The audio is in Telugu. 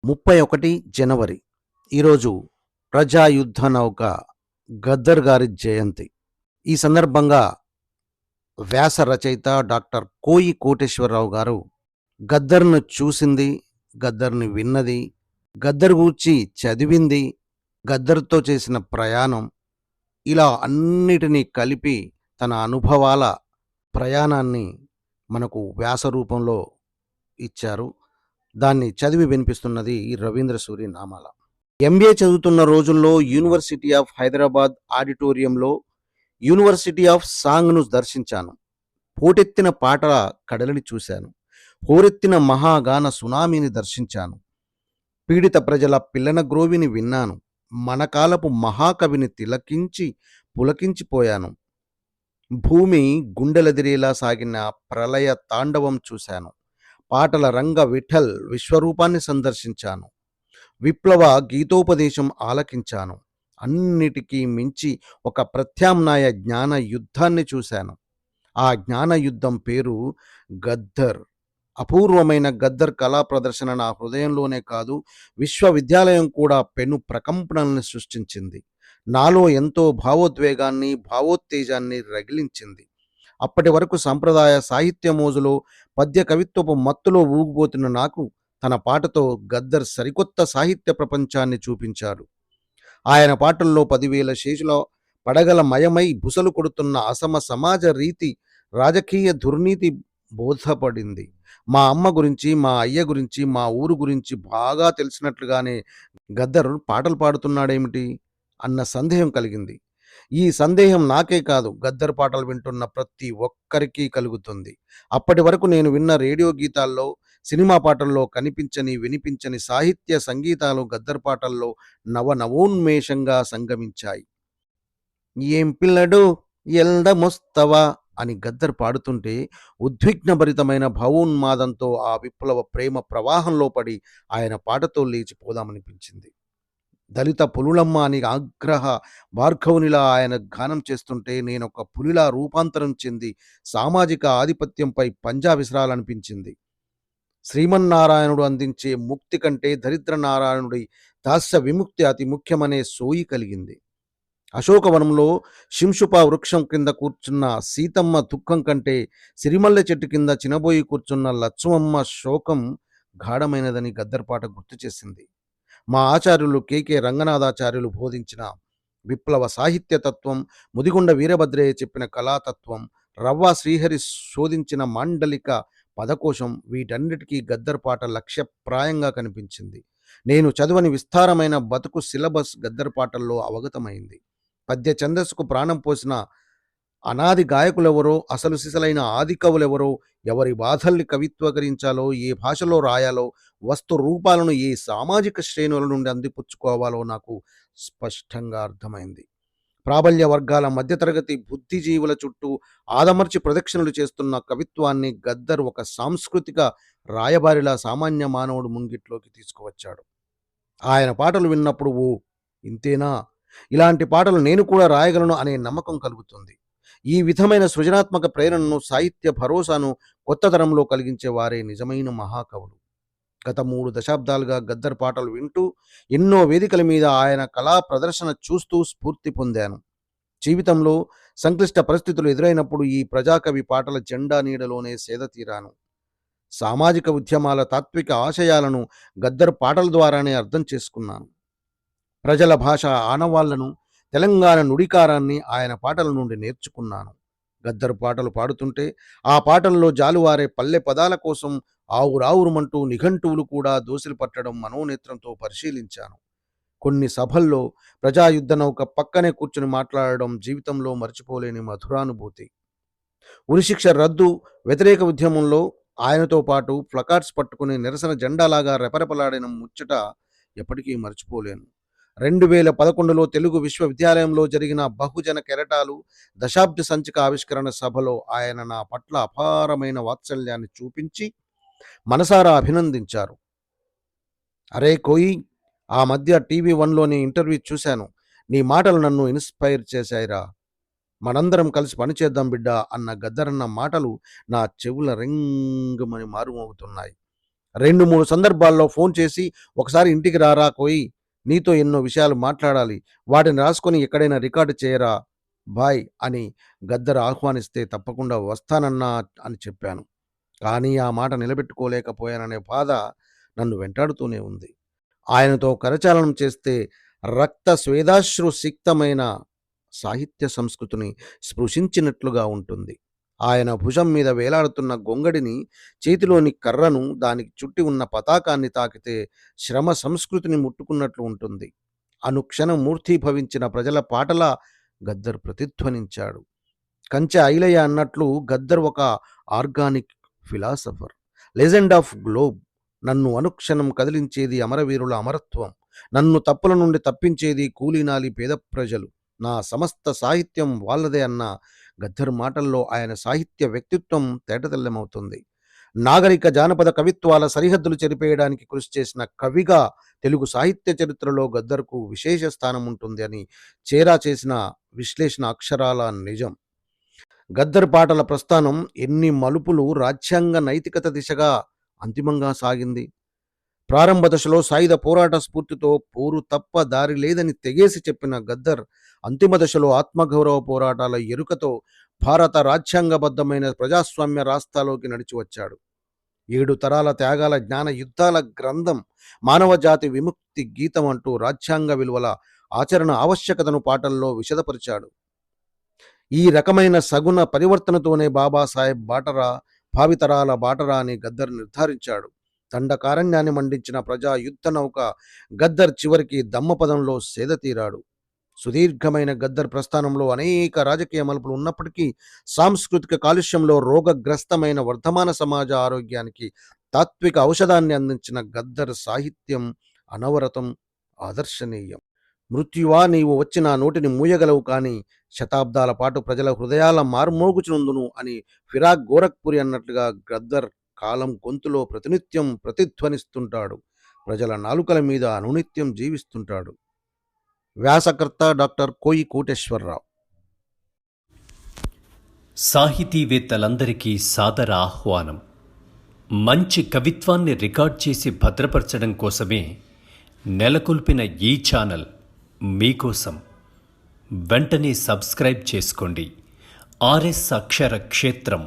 31 జనవరి ఈరోజు ప్రజాయుద్ధ నౌక గద్దర్ గారి జయంతి. ఈ సందర్భంగా వ్యాస రచయిత డాక్టర్ కోయి కోటేశ్వరరావు గారు గద్దర్‌ను చూసింది, గద్దర్‌ని విన్నది, గద్దర్ గూర్చి చదివింది, గద్దర్‌తో చేసిన ప్రయాణం, ఇలా అన్నిటినీ కలిపి తన అనుభవాల ప్రయాణాన్ని మనకు వ్యాస రూపంలో ఇచ్చారు. దాన్ని చదివి వినిపిస్తున్నది రవీంద్ర సూరి నామాల. ఎంబీఏ చదువుతున్న రోజుల్లో యూనివర్సిటీ ఆఫ్ హైదరాబాద్ ఆడిటోరియంలో యూనివర్సిటీ ఆఫ్ సాంగ్‌ను దర్శించాను. పోటెత్తిన పాటల కడలిని చూశాను. హోరెత్తిన మహాగాన సునామీని దర్శించాను. పీడిత ప్రజల పిల్లన గ్రోవిని విన్నాను. మన కాలపు మహాకవిని తిలకించి పులకించిపోయాను. భూమి గుండెలదిరేలా సాగిన ప్రళయ తాండవం చూశాను. పాటల రంగ విఠల్ విశ్వరూపాన్ని సందర్శించాను. విప్లవ గీతోపదేశం ఆలకించాను. అన్నిటికీ మించి ఒక ప్రత్యామ్నాయ జ్ఞాన యుద్ధాన్ని చూశాను. ఆ జ్ఞాన యుద్ధం పేరు గద్దర్. అపూర్వమైన గద్దర్ కళా ప్రదర్శన నా హృదయంలోనే కాదు, విశ్వవిద్యాలయం కూడా పెను ప్రకంపనల్ని సృష్టించింది. నాలో ఎంతో భావోద్వేగాన్ని, భావోత్తేజాన్ని రగిలించింది. అప్పటి వరకు సంప్రదాయ సాహిత్య మోజులో, పద్య కవిత్వపు మత్తులో ఊగిపోతున్న నాకు తన పాటతో గద్దర్ సరికొత్త సాహిత్య ప్రపంచాన్ని చూపించాడు. ఆయన పాటల్లో 10,000 శేషుల పడగల మయమై బుసలు కొడుతున్న అసమ సమాజ రీతి, రాజకీయ దుర్నీతి బోధపడింది. మా అమ్మ గురించి, మా అయ్య గురించి, మా ఊరు గురించి బాగా తెలిసినట్లుగానే గద్దర్ పాటలు పాడుతున్నాడేమిటి అన్న సందేహం కలిగింది. ఈ సందేహం నాకే కాదు, గద్దర్ పాటలు వింటున్న ప్రతి ఒక్కరికి కలుగుతుంది. అప్పటి వరకు నేను విన్న రేడియో గీతాల్లో, సినిమా పాటల్లో కనిపించని, వినిపించని సాహిత్య సంగీతాలు గద్దర్ పాటల్లో నవనవోన్మేషంగా సంగమించాయి. ఏం పిల్లడు ఎల్దమొస్తవా అని గద్దర్ పాడుతుంటే ఉద్విగ్నభరితమైన భావోన్మాదంతో ఆ విప్లవ ప్రేమ ప్రవాహంలో పడి ఆయన పాటతో లేచిపోదామనిపించింది. దళిత పులులమ్మ అని ఆగ్రహ భార్గవునిలా ఆయన గానం చేస్తుంటే నేనొక పులిలా రూపాంతరం చెంది సామాజిక ఆధిపత్యంపై పంజా విసరాలనిపించింది. శ్రీమన్నారాయణుడు అందించే ముక్తి కంటే దరిద్ర నారాయణుడి దాస్య విముక్తి అతి ముఖ్యమనే సోయి కలిగింది. అశోకవనంలో శింషుప వృక్షం కింద కూర్చున్న సీతమ్మ దుఃఖం కంటే సిరిమల్లె చెట్టు కింద చినబోయి కూర్చున్న లచ్చుమమ్మ శోకం గాఢమైనదని గద్దర్ పాట గుర్తు చేసింది. మా ఆచార్యులు కె రంగనాథాచార్యులు బోధించిన విప్లవ సాహిత్య తత్వం, ముదిగొండ వీరభద్రయ్య చెప్పిన కళాతత్వం, రవ్వ శ్రీహరి శోధించిన మాండలిక పదకోశం, వీటన్నిటికీ గద్దర్ పాట లక్ష్యప్రాయంగా కనిపించింది. నేను చదువని విస్తారమైన బతుకు సిలబస్ గద్దర్ పాటల్లో అవగతమైంది. పద్య ఛందస్సుకు ప్రాణం పోసిన అనాది గాయకులెవరో, అసలు సిసలైన ఆది కవులెవరో, ఎవరి బాధల్ని కవిత్వకరించాలో, ఏ భాషలో రాయాలో, వస్తు రూపాలను ఏ సామాజిక శ్రేణుల నుండి అందిపుచ్చుకోవాలో నాకు స్పష్టంగా అర్థమైంది. ప్రాబల్య వర్గాల మధ్యతరగతి బుద్ధిజీవుల చుట్టూ ఆదమర్చి ప్రదక్షిణలు చేస్తున్న కవిత్వాన్ని గద్దర్ ఒక సాంస్కృతిక రాయబారిలా సామాన్య మానవుడు ముంగిట్లోకి తీసుకువచ్చాడు. ఆయన పాటలు విన్నప్పుడు ఓ ఇంతేనా, ఇలాంటి పాటలు నేను కూడా రాయగలను అనే నమ్మకం కలుగుతుంది. ఈ విధమైన సృజనాత్మక ప్రేరణను, సాహిత్య భరోసాను కొత్త తరంలో కలిగించే వారే నిజమైన మహాకవులు. గత 3 దశాబ్దాలుగా గద్దర్ పాటలు వింటూ, ఎన్నో వేదికల మీద ఆయన కళా ప్రదర్శన చూస్తూ స్ఫూర్తి పొందాను. జీవితంలో సంక్లిష్ట పరిస్థితులు ఎదురైనప్పుడు ఈ ప్రజాకవి పాటల జెండా నీడలోనే సేద తీరాను. సామాజిక ఉద్యమాల తాత్విక ఆశయాలను గద్దర్ పాటల ద్వారానే అర్థం చేసుకున్నాను. ప్రజల భాష ఆనవాళ్లను, తెలంగాణ నుడికారాన్ని ఆయన పాటల నుండి నేర్చుకున్నాను. గద్దర్ పాటలు పాడుతుంటే ఆ పాటల్లో జాలువారే పల్లె పదాల కోసం ఆవురావురుమంటూ నిఘంటువులు కూడా దోసిలి పట్టడం మనోనేత్రంతో పరిశీలించాను. కొన్ని సభల్లో ప్రజాయుద్ధ నౌక పక్కనే కూర్చుని మాట్లాడడం జీవితంలో మర్చిపోలేని మధురానుభూతి. ఉరిశిక్ష రద్దు వ్యతిరేక ఉద్యమంలో ఆయనతో పాటు ప్లకార్డ్స్ పట్టుకుని నిరసన జెండాలాగా రెపరెపలాడిన ముచ్చట ఎప్పటికీ మర్చిపోలేను. 2011లో తెలుగు విశ్వవిద్యాలయంలో జరిగిన బహుజన కెరటాలు దశాబ్ది సంచిక ఆవిష్కరణ సభలో ఆయన నా పట్ల అపారమైన వాత్సల్యాన్ని చూపించి మనసారా అభినందించారు. అరే కోయి, ఆ మధ్య టీవీ 1లోని ఇంటర్వ్యూ చూశాను. నీ మాటలు నన్ను ఇన్స్పైర్ చేశాయిరా. మనందరం కలిసి పనిచేద్దాం బిడ్డా అన్న గద్దరన్న మాటలు నా చెవుల రింగుమని మారుమోగుతున్నాయి. 2-3 సందర్భాల్లో ఫోన్ చేసి, "ఒకసారి ఇంటికి రారా కోయి, నీతో ఎన్నో విషయాలు మాట్లాడాలి. వాటిని రాసుకొని ఎక్కడైనా రికార్డ్ చేయరా బాయ్" అని గద్దర్ ఆహ్వానిస్తే తప్పకుండా వస్తానన్నా అని చెప్పాను. కానీ ఆ మాట నిలబెట్టుకోలేకపోయాననే బాధ నన్ను వెంటాడుతూనే ఉంది. ఆయనతో కరచాలనం చేస్తే రక్త స్వేదాశ్రు సిక్తమైన సాహిత్య సంస్కృతిని స్పృశించినట్లుగా ఉంటుంది. ఆయన భుజం మీద వేలాడుతున్న గొంగడిని, చేతిలోని కర్రను, దానికి చుట్టి ఉన్న పతాకాన్ని తాకితే శ్రమ సంస్కృతిని ముట్టుకున్నట్లు ఉంటుంది. అనుక్షణం మూర్తీభవించిన ప్రజల పాటలా గద్దర్ ప్రతిధ్వనించాడు. కంచె ఐలయ్య అన్నట్లు గద్దర్ ఒక organic philosopher, legend of globe. నన్ను అనుక్షణం కదిలించేది అమరవీరుల అమరత్వం, నన్ను తప్పుల నుండి తప్పించేది కూలీనాలి పేద ప్రజలు, నా సమస్త సాహిత్యం వాళ్ళదే అన్న గద్దర్ మాటల్లో ఆయన సాహిత్య వ్యక్తిత్వం తేటతెల్లమవుతుంది. నాగరిక జానపద కవిత్వాల సరిహద్దులు చెరిపేయడానికి కృషి చేసిన కవిగా తెలుగు సాహిత్య చరిత్రలో గద్దర్కు విశేష స్థానం ఉంటుంది అని చేరా చేసిన విశ్లేషణ అక్షరాల నిజం. గద్దర్ పాటల ప్రస్థానం ఎన్ని మలుపులు, రాజ్యాంగ నైతికత దిశగా అంతిమంగా సాగింది. ప్రారంభ దశలో సాయుధ పోరాట స్ఫూర్తితో పోరు తప్ప దారి లేదని తెగేసి చెప్పిన గద్దర్ అంతిమ దశలో ఆత్మగౌరవ పోరాటాల ఎరుకతో భారత రాజ్యాంగబద్ధమైన ప్రజాస్వామ్య రాష్ట్రాలోకి నడిచి వచ్చాడు. 7 తరాల త్యాగాల జ్ఞాన యుద్ధాల గ్రంథం, మానవజాతి విముక్తి గీతం అంటూ రాజ్యాంగ విలువల ఆచరణ ఆవశ్యకతను పాటల్లో విశదపరిచాడు. ఈ రకమైన సగుణ పరివర్తనతోనే బాబాసాహెబ్ బాటరా భావితరాల బాటరా అని గద్దర్ నిర్ధారించాడు. దండకారణ్యాన్ని మండించిన ప్రజా యుద్ధ నౌక గద్దర్ చివరికి దమ్మపదంలో సేదతీరాడు. సుదీర్ఘమైన గద్దర్ ప్రస్థానంలో అనేక రాజకీయ మలుపులు ఉన్నప్పటికీ సాంస్కృతిక కాలుష్యంలో రోగగ్రస్తమైన వర్ధమాన సమాజ ఆరోగ్యానికి తాత్విక ఔషధాన్ని అందించిన గద్దర్ సాహిత్యం అనవరతం, ఆదర్శనీయం. మృత్యువా నీవు వచ్చి నా నోటిని మూయగలవు, కానీ శతాబ్దాల పాటు ప్రజల హృదయాల మార్మోగుచుందును అని ఫిరాక్ గోరఖ్పురి అన్నట్లుగా గద్దర్ కాలం గొంతులో ప్రతినిత్యం ప్రతిధ్వనిస్తుంటాడు. ప్రజల నాలుకల మీద అనునిత్యం జీవిస్తుంటాడు. వ్యాసకర్త డాక్టర్ కోయి కోటేశ్వరరావు. సాహితీవేత్తలందరికీ సాదర ఆహ్వానం. మంచి కవిత్వాన్ని రికార్డ్ చేసి భద్రపరచడం కోసమే నెలకొల్పిన ఈ ఛానల్ మీకోసం. వెంటనే సబ్స్క్రైబ్ చేసుకోండి. ఆర్ఎస్ అక్షర క్షేత్రం